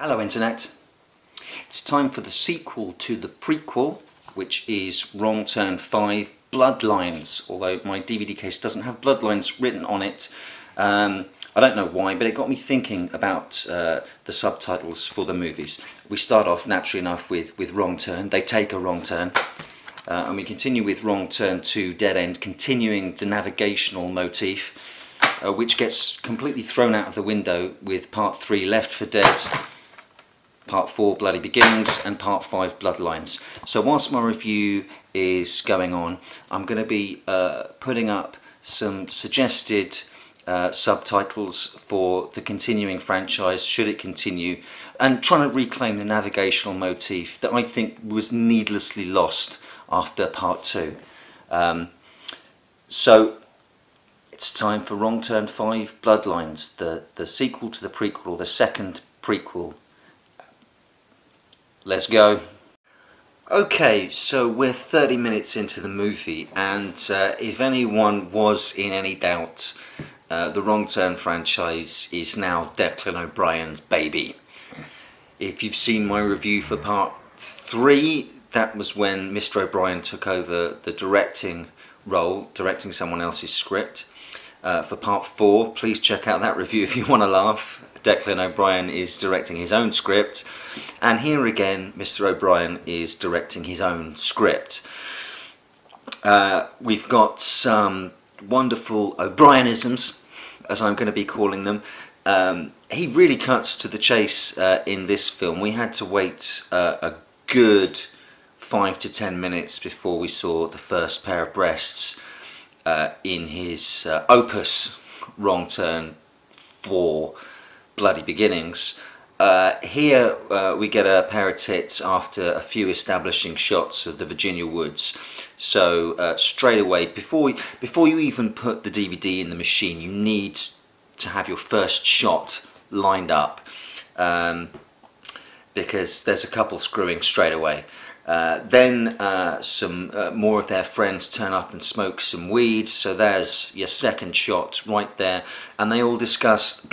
Hello Internet, it's time for the sequel to the prequel, which is Wrong Turn 5 Bloodlines, although my DVD case doesn't have Bloodlines written on it. I don't know why, but it got me thinking about the subtitles for the movies. We start off naturally enough with Wrong Turn, they take a wrong turn, and we continue with Wrong Turn 2 Dead End, continuing the navigational motif, which gets completely thrown out of the window with Part 3 Left for Dead, Part 4 Bloody Beginnings and Part 5 Bloodlines. So whilst my review is going on, I'm going to be putting up some suggested subtitles for the continuing franchise, should it continue, and trying to reclaim the navigational motif that I think was needlessly lost after Part 2. So it's time for Wrong Turn 5 Bloodlines, the sequel to the prequel, the second prequel. Let's go. Okay, so we're 30 minutes into the movie, and if anyone was in any doubt, the Wrong Turn franchise is now Declan O'Brien's baby. If you've seen my review for Part 3, that was when Mr. O'Brien took over the directing role, directing someone else's script. For Part 4, please check out that review if you want to laugh. Declan O'Brien is directing his own script, and here again Mr. O'Brien is directing his own script. We've got some wonderful O'Brienisms, as I'm going to be calling them. He really cuts to the chase in this film. We had to wait a good 5 to 10 minutes before we saw the first pair of breasts in his opus Wrong Turn 4 Bloody Beginnings. Here we get a pair of tits after a few establishing shots of the Virginia woods. So straight away, before you even put the DVD in the machine, you need to have your first shot lined up, because there's a couple screwing straight away. Then some more of their friends turn up and smoke some weed, so there's your second shot right there, and they all discuss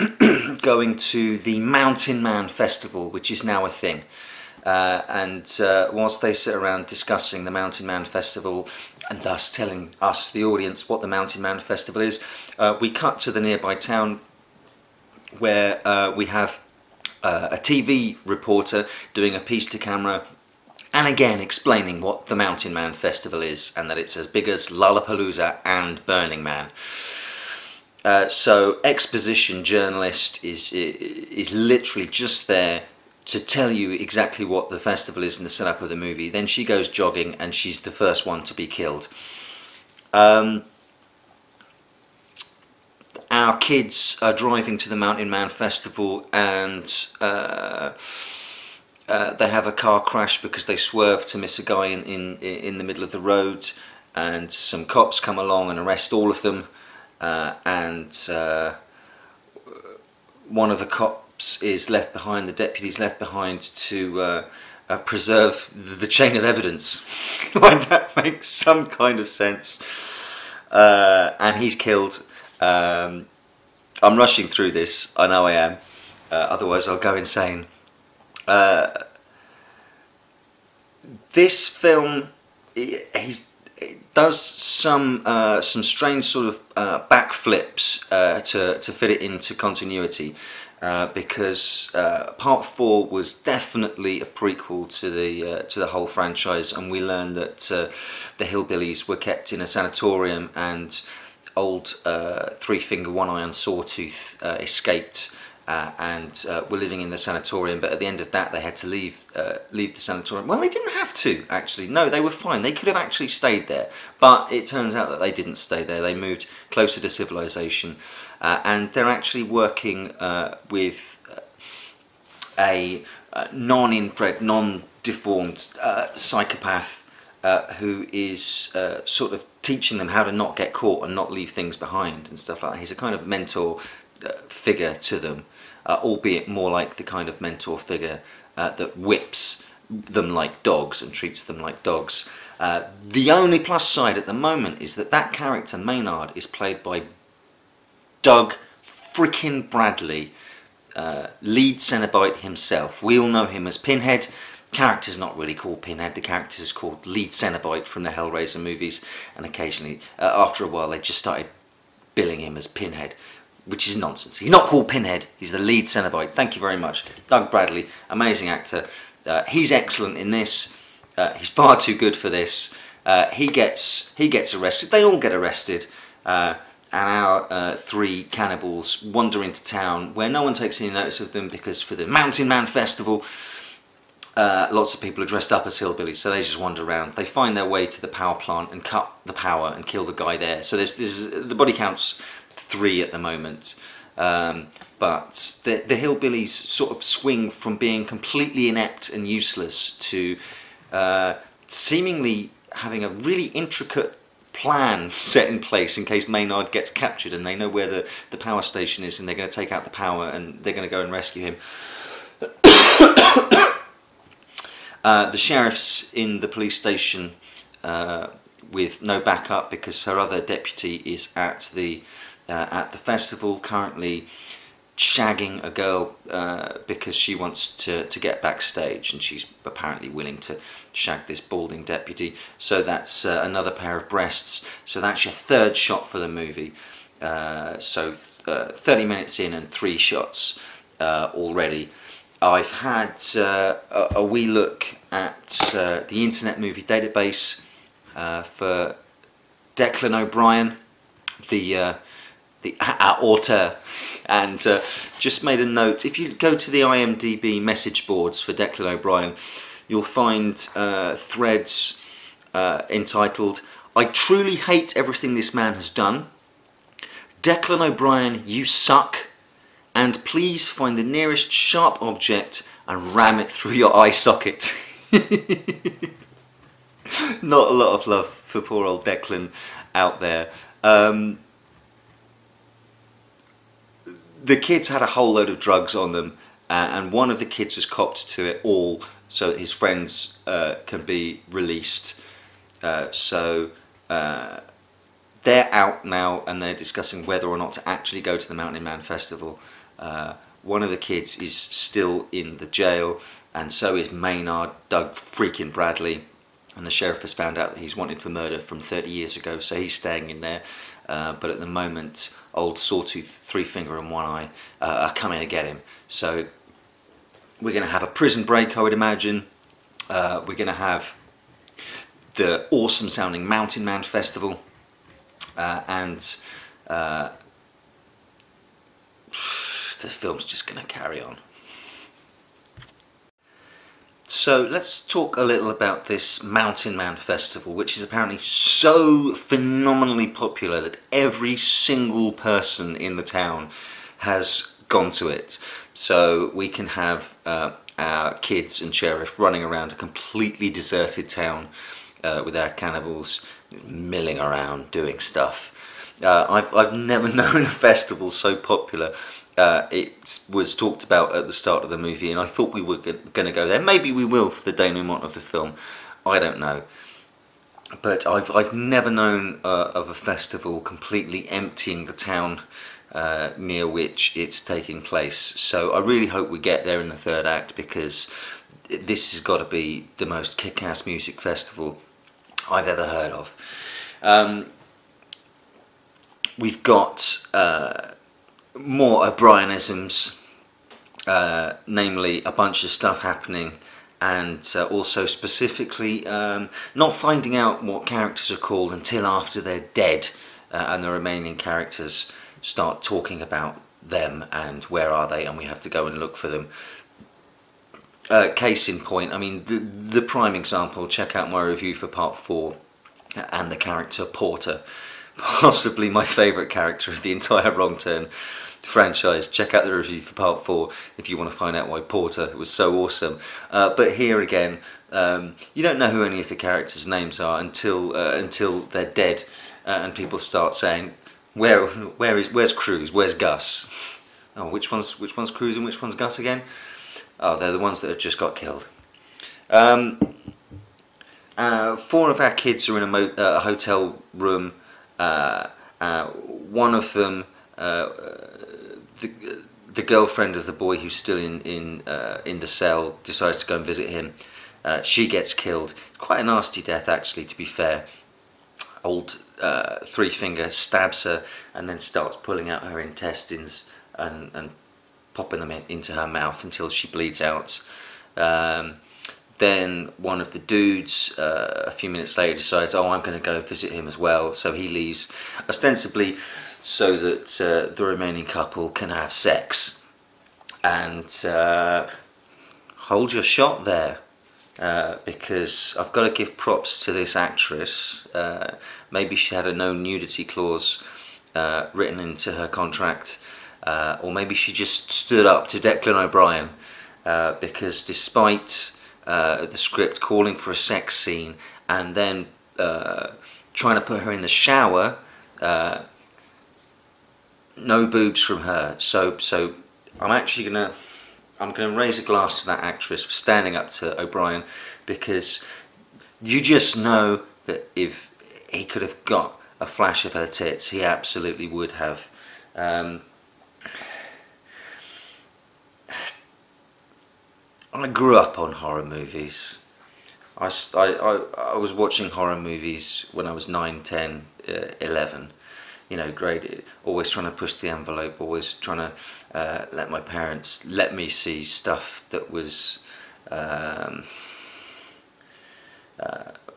going to the Mountain Man Festival, which is now a thing. And whilst they sit around discussing the Mountain Man Festival and thus telling us, the audience, what the Mountain Man Festival is, we cut to the nearby town where we have a TV reporter doing a piece to camera, and again explaining what the Mountain Man Festival is, and that it's as big as Lollapalooza and Burning Man. So exposition journalist is literally just there to tell you exactly what the festival is and the setup of the movie. Then she goes jogging and she's the first one to be killed. Our kids are driving to the Mountain Man Festival, and they have a car crash because they swerve to miss a guy in the middle of the road, and some cops come along and arrest all of them, and one of the cops is left behind, the deputy's left behind to preserve the chain of evidence. Like, that makes some kind of sense. And he's killed. I'm rushing through this, I know I am, otherwise I'll go insane. This film, it does some strange sort of backflips to fit it into continuity, because Part 4 was definitely a prequel to the whole franchise, and we learned that the hillbillies were kept in a sanatorium, and old Three-Finger One-Eye Sawtooth escaped. And were living in the sanatorium, but at the end of that they had to leave the sanatorium. Well, they didn't have to, actually. No, they were fine. They could have actually stayed there, but it turns out that they didn't stay there. They moved closer to civilization, and they're actually working with a non-inbred, non-deformed psychopath who is sort of teaching them how to not get caught and not leave things behind and stuff like that. He's a kind of mentor figure to them, albeit more like the kind of mentor figure that whips them like dogs and treats them like dogs. The only plus side at the moment is that character, Maynard, is played by Doug frickin' Bradley, lead Cenobite himself. We all know him as Pinhead. Character's not really called Pinhead, the character is called lead Cenobite from the Hellraiser movies, and occasionally, after a while, they just started billing him as Pinhead, which is nonsense. He's not called Pinhead, he's the lead Cenobite. Thank you very much. Doug Bradley, amazing actor. He's excellent in this. He's far too good for this. He gets arrested. They all get arrested. And our three cannibals wander into town where no one takes any notice of them, because for the Mountain Man Festival, lots of people are dressed up as hillbillies, so they just wander around. They find their way to the power plant and cut the power and kill the guy there. So the body count's 3 at the moment. But the hillbillies sort of swing from being completely inept and useless to seemingly having a really intricate plan set in place in case Maynard gets captured, and they know where the power station is, and they're going to take out the power and they're going to go and rescue him. The sheriff's in the police station with no backup because her other deputy is at the festival, currently shagging a girl because she wants to get backstage, and she's apparently willing to shag this balding deputy. So that's another pair of breasts. So that's your 3rd shot for the movie. So 30 minutes in and 3 shots already. I've had a wee look at the Internet Movie Database for Declan O'Brien, the author, and just made a note. If you go to the IMDb message boards for Declan O'Brien, you'll find threads entitled, "I truly hate everything this man has done. Declan O'Brien, you suck. And please find the nearest sharp object and ram it through your eye socket." Not a lot of love for poor old Declan out there. The kids had a whole load of drugs on them, and one of the kids has copped to it all so that his friends can be released. So they're out now, and they're discussing whether or not to actually go to the Mountain Man Festival. One of the kids is still in the jail, and so is Maynard, Doug freaking Bradley, and the sheriff has found out that he's wanted for murder from 30 years ago, so he's staying in there. But at the moment, old Sawtooth, 3 Finger and 1 Eye are coming to get him. So we're going to have a prison break, I would imagine. We're going to have the awesome sounding Mountain Man Festival, and the film's just going to carry on. So let's talk a little about this Mountain Man Festival, which is apparently so phenomenally popular that every single person in the town has gone to it. So we can have our kids and sheriff running around a completely deserted town with our cannibals milling around doing stuff. I've never known a festival so popular. It was talked about at the start of the movie, and I thought we were going to go there. Maybe we will for the denouement of the film. I don't know. But I've never known of a festival completely emptying the town near which it's taking place. So I really hope we get there in the 3rd act, because this has got to be the most kick-ass music festival I've ever heard of. We've got more O'Brienisms, namely a bunch of stuff happening, and also specifically not finding out what characters are called until after they're dead, and the remaining characters start talking about them and where are they, and we have to go and look for them. Case in point, I mean, the prime example, check out my review for part 4 and the character Porter, possibly my favourite character of the entire Wrong Turn franchise. Check out the review for part 4 if you want to find out why Porter was so awesome. But here again, you don't know who any of the characters' names are until they're dead, and people start saying, where's Cruz, where's Gus? Oh, which one's Cruz and which one's Gus again? Oh, they're the ones that have just got killed. 4 of our kids are in a hotel room. One of them, the the girlfriend of the boy who's still in the cell decides to go and visit him. She gets killed. Quite a nasty death, actually, to be fair. Old Three Finger stabs her and then starts pulling out her intestines and popping them into her mouth until she bleeds out. Then one of the dudes, a few minutes later, decides, oh, I'm going to go visit him as well. So he leaves, ostensibly so that the remaining couple can have sex. And hold your shot there, because I've got to give props to this actress. Maybe she had a no nudity clause written into her contract, or maybe she just stood up to Declan O'Brien, because despite the script calling for a sex scene and then trying to put her in the shower, no boobs from her. So I'm actually gonna raise a glass to that actress for standing up to O'Brien, because you just know that if he could have got a flash of her tits, he absolutely would have. I grew up on horror movies. I was watching horror movies when I was 9, 10, 11. You know, great, always trying to push the envelope, always trying to let my parents let me see stuff that was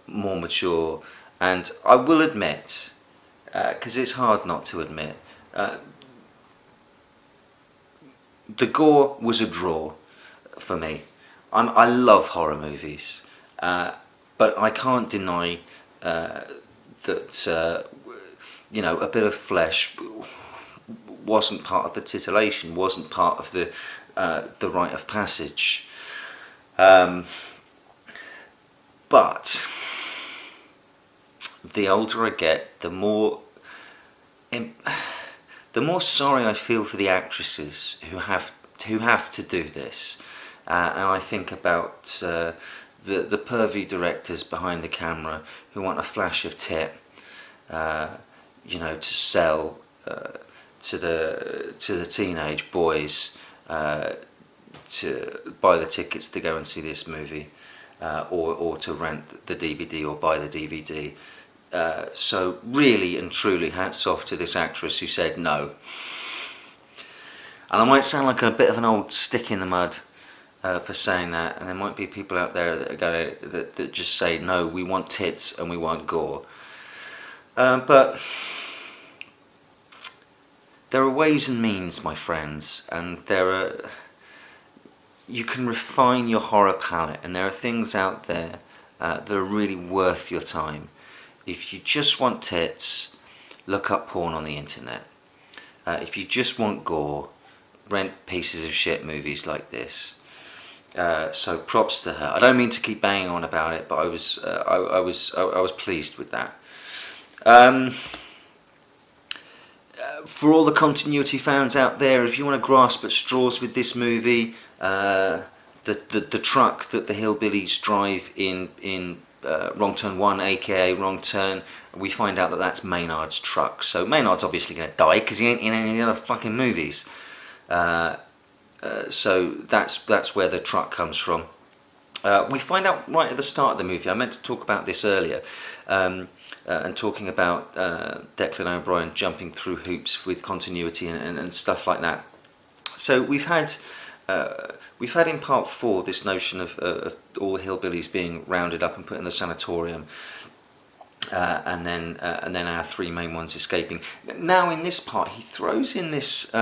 more mature. And I will admit, because it's hard not to admit, the gore was a draw for me. I love horror movies, but I can't deny that you know, a bit of flesh wasn't part of the titillation, wasn't part of the rite of passage. But the older I get, the more sorry I feel for the actresses who have to do this. And I think about the pervy directors behind the camera who want a flash of tit, you know, to sell to the teenage boys to buy the tickets to go and see this movie, or to rent the DVD or buy the DVD. So really and truly, hats off to this actress who said no. And I might sound like a bit of an old stick in the mud for saying that, and there might be people out there that are going that just say no, we want tits and we want gore. But there are ways and means, my friends, and you can refine your horror palette, and there are things out there that are really worth your time. If you just want tits, look up porn on the internet. If you just want gore, rent pieces of shit movies like this. So props to her. I don't mean to keep banging on about it, but I was pleased with that. For all the continuity fans out there, if you want to grasp at straws with this movie, the truck that the hillbillies drive in Wrong Turn 1, aka Wrong Turn, we find out that that's Maynard's truck. So Maynard's obviously going to die because he ain't in any other fucking movies. So that's where the truck comes from. We find out right at the start of the movie. I meant to talk about this earlier, and talking about Declan O'Brien jumping through hoops with continuity and stuff like that. So we've had in part 4 this notion of all the hillbillies being rounded up and put in the sanatorium, and then our 3 main ones escaping. Now in this part he throws in this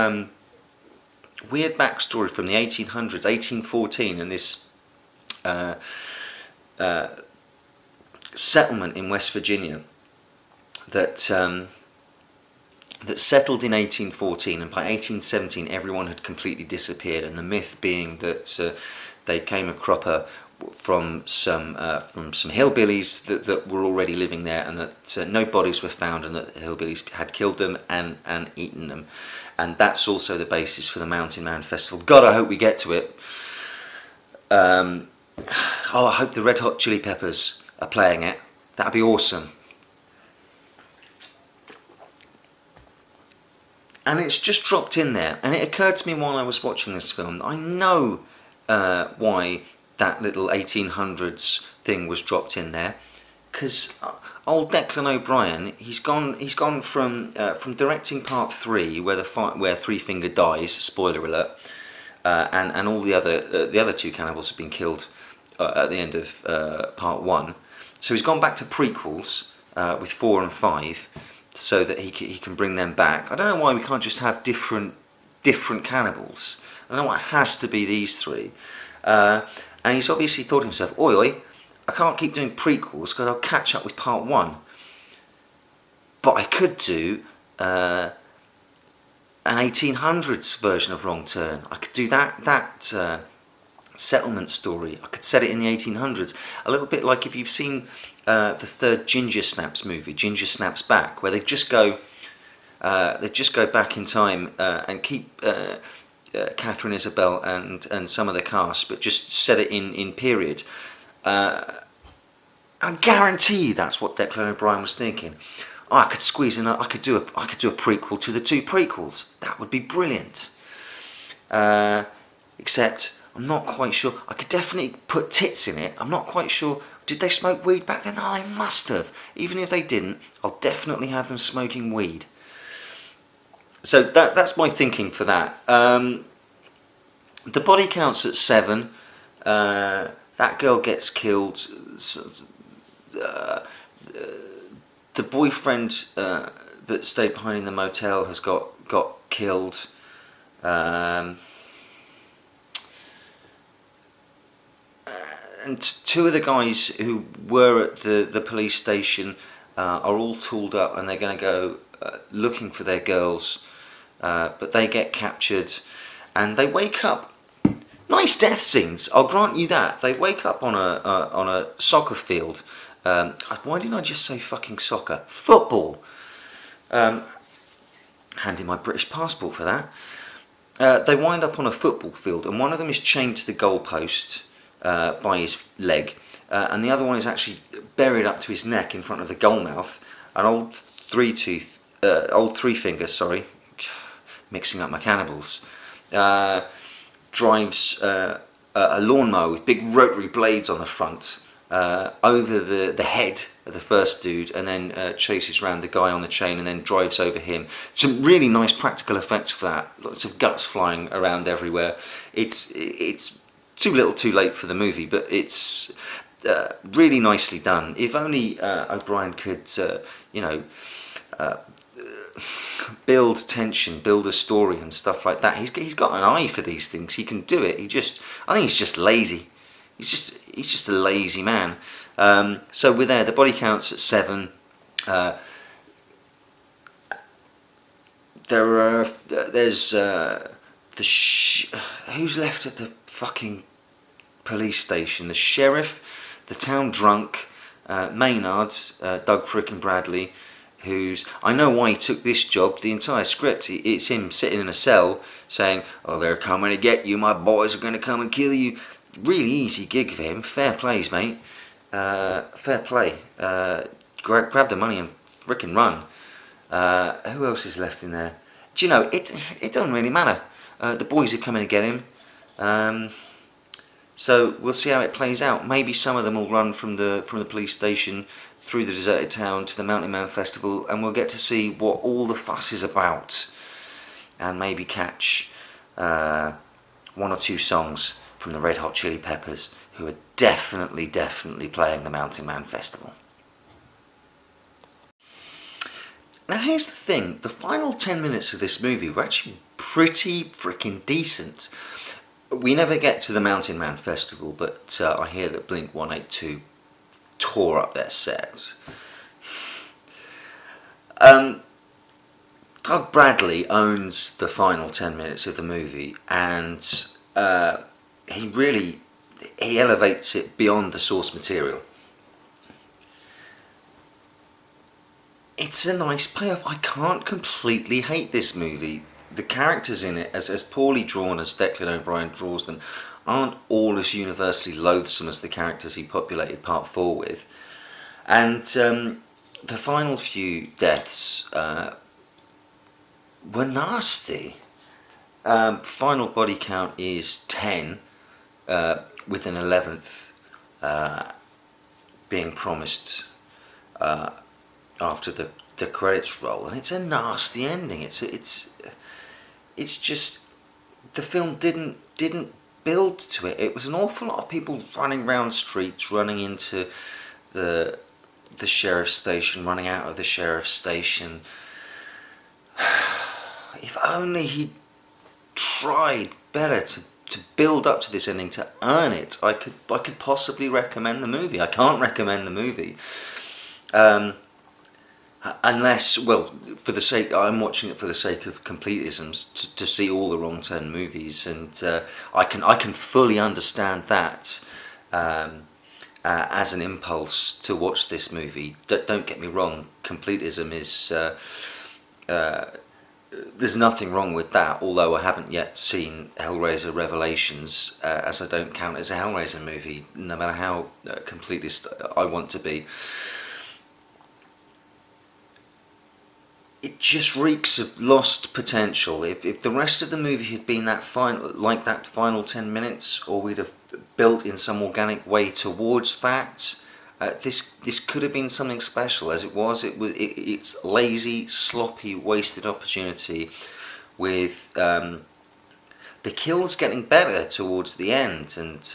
weird backstory from the 1800s, 1814, and this settlement in West Virginia that settled in 1814, and by 1817 everyone had completely disappeared, and the myth being that they came a cropper from some hillbillies that were already living there, and that no bodies were found, and that the hillbillies had killed them and eaten them. And that's also the basis for the Mountain Man Festival. God, I hope we get to it. Oh, I hope the Red Hot Chili Peppers are playing it. That'd be awesome. and it's just dropped in there. And it occurred to me while I was watching this film, I know why that little 1800s thing was dropped in there, because old Declan O'Brien, he's gone from directing part 3 where Three Finger dies, spoiler alert, and all the other 2 cannibals have been killed at the end of part 1. So he's gone back to prequels with 4 and 5, so that he can bring them back. I don't know why we can't just have different cannibals. I don't know why it has to be these 3. And he's obviously thought to himself, oi oi, I can't keep doing prequels because I'll catch up with part 1. But I could do an 1800s version of Wrong Turn. I could do that settlement story. I could set it in the 1800s. A little bit like if you've seen the 3rd Ginger Snaps movie, Ginger Snaps Back, where they just go back in time and keep Catherine Isabel and some of the cast, but just set it in period. I guarantee that's what Declan O'Brien was thinking. Oh, I could squeeze in. I could do a prequel to the 2 prequels. That would be brilliant. Except I'm not quite sure. I could definitely put tits in it. I'm not quite sure. Did they smoke weed back then? Oh, they must have. Even if they didn't, I'll definitely have them smoking weed. So that's my thinking for that. The body count's at 7. That girl gets killed. The boyfriend that stayed behind in the motel has got killed. And 2 of the guys who were at the police station are all tooled up, and they're going to go looking for their girls, but they get captured, and they wake up. Nice death scenes, I'll grant you that. They wake up on a soccer field. Why didn't I just say fucking soccer? Football. Hand in my British passport for that. They wind up on a football field, and one of them is chained to the goalpost by his leg, and the other one is actually buried up to his neck in front of the goal mouth. An old Three Finger, sorry, mixing up my cannibals, drives a lawnmower with big rotary blades on the front over the head of the first dude, and then chases around the guy on the chain and then drives over him. Some really nice practical effects for that. Lots of guts flying around everywhere. It's too little too late for the movie, but it's really nicely done. If only O'Brien could build tension, build a story and stuff like that. He's got an eye for these things. He can do it. I think he's just lazy. He's just a lazy man. So we're there. The body count's at 7. There's who's left at the fucking police station? The sheriff, the town drunk, Maynard, Doug frickin' Bradley, I know why he took this job. The entire script, it's him sitting in a cell saying, oh, they're coming to get you, my boys are going to come and kill you. Really easy gig for him. Fair plays, mate. Fair play. Grab the money and frickin' run. Who else is left in there? Do you know, it doesn't really matter. The boys are coming to get him. So we'll see how it plays out. Maybe some of them will run from the police station through the deserted town to the Mountain Man Festival, and we'll get to see what all the fuss is about, and maybe catch 1 or 2 songs from the Red Hot Chili Peppers, who are definitely playing the Mountain Man Festival. Now here's the thing, the final 10 minutes of this movie were actually pretty freaking decent. We never get to the Mountain Man Festival, but I hear that Blink-182 tore up their set. Doug Bradley owns the final 10 minutes of the movie, and he elevates it beyond the source material. It's a nice payoff. I can't completely hate this movie. The characters in it, as poorly drawn as Declan O'Brien draws them, aren't all as universally loathsome as the characters he populated Part 4 with. And the final few deaths were nasty. Final body count is 10, with an 11th being promised after the credits roll, and it's a nasty ending. It's just, the film didn't build to it. It was an awful lot of people running around streets, running into the sheriff's station, running out of the sheriff's station. If only he'd tried better to build up to this ending, to earn it, I could possibly recommend the movie. I can't recommend the movie. Unless, well, for the sake, I'm watching it for the sake of completisms, to see all the Wrong Turn movies, and I can fully understand that as an impulse to watch this movie. Don't get me wrong, completism is there's nothing wrong with that. Although I haven't yet seen Hellraiser Revelations, as I don't count it as a Hellraiser movie, no matter how completist I want to be. It just reeks of lost potential. If the rest of the movie had been that final 10 minutes, or we'd have built in some organic way towards that, this could have been something special. As it was, it's lazy, sloppy, wasted opportunity, with the kills getting better towards the end, and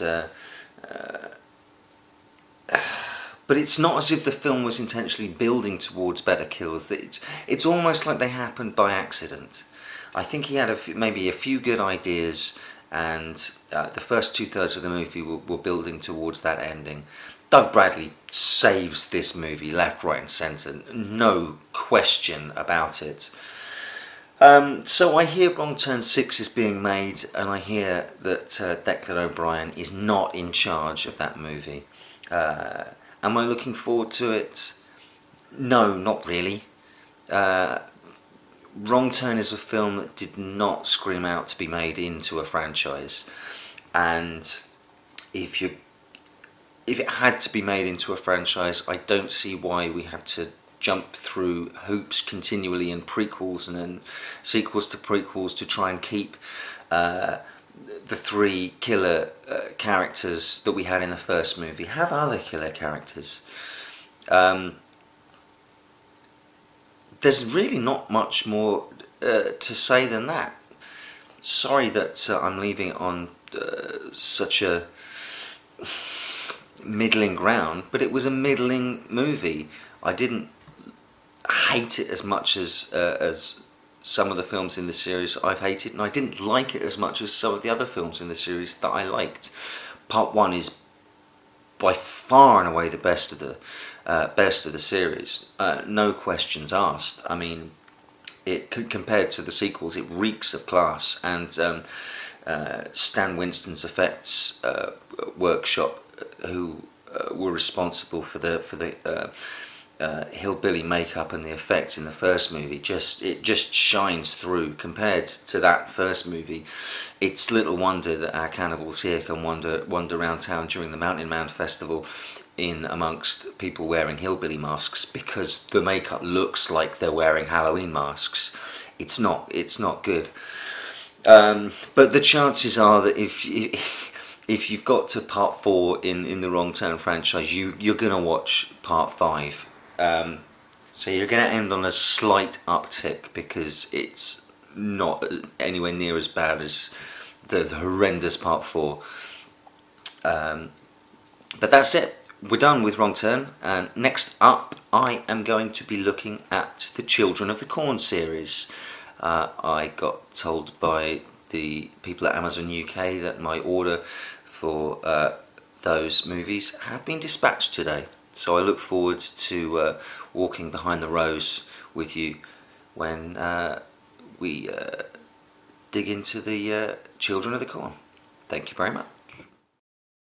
but it's not as if the film was intentionally building towards better kills. It's almost like they happened by accident. I think he had maybe a few good ideas, and the first 2/3 of the movie were building towards that ending. Doug Bradley saves this movie left, right and centre, no question about it. So I hear Wrong Turn 6 is being made, and I hear that Declan O'Brien is not in charge of that movie. Am I looking forward to it? No, not really. Wrong Turn is a film that did not scream out to be made into a franchise, and if it had to be made into a franchise, I don't see why we have to jump through hoops continually, and prequels and then sequels to prequels, to try and keep the three killer characters that we had in the first movie. Have other killer characters. There's really not much more to say than that. Sorry that I'm leaving it on such a middling ground, but it was a middling movie. I didn't hate it as much as some of the films in the series I've hated, and I didn't like it as much as some of the other films in the series that I liked. Part 1 is by far and away the best of the series, no questions asked. I mean, compared to the sequels, it reeks of class, and Stan Winston's effects workshop, who were responsible for the hillbilly makeup and the effects in the first movie, it just shines through. Compared to that first movie, it's little wonder that our cannibals here can wander around town during the Mountain Mound Festival in amongst people wearing hillbilly masks, because the makeup looks like they're wearing Halloween masks. It's not good. But the chances are that if you've got to part 4 in the Wrong Turn franchise, you're gonna watch part 5. So you're going to end on a slight uptick, because it's not anywhere near as bad as the horrendous part 4. But that's it. We're done with Wrong Turn. And next up, I am going to be looking at the Children of the Corn series. I got told by the people at Amazon UK that my order for those movies have been dispatched today. So I look forward to walking behind the rows with you when we dig into the Children of the Corn. Thank you very much.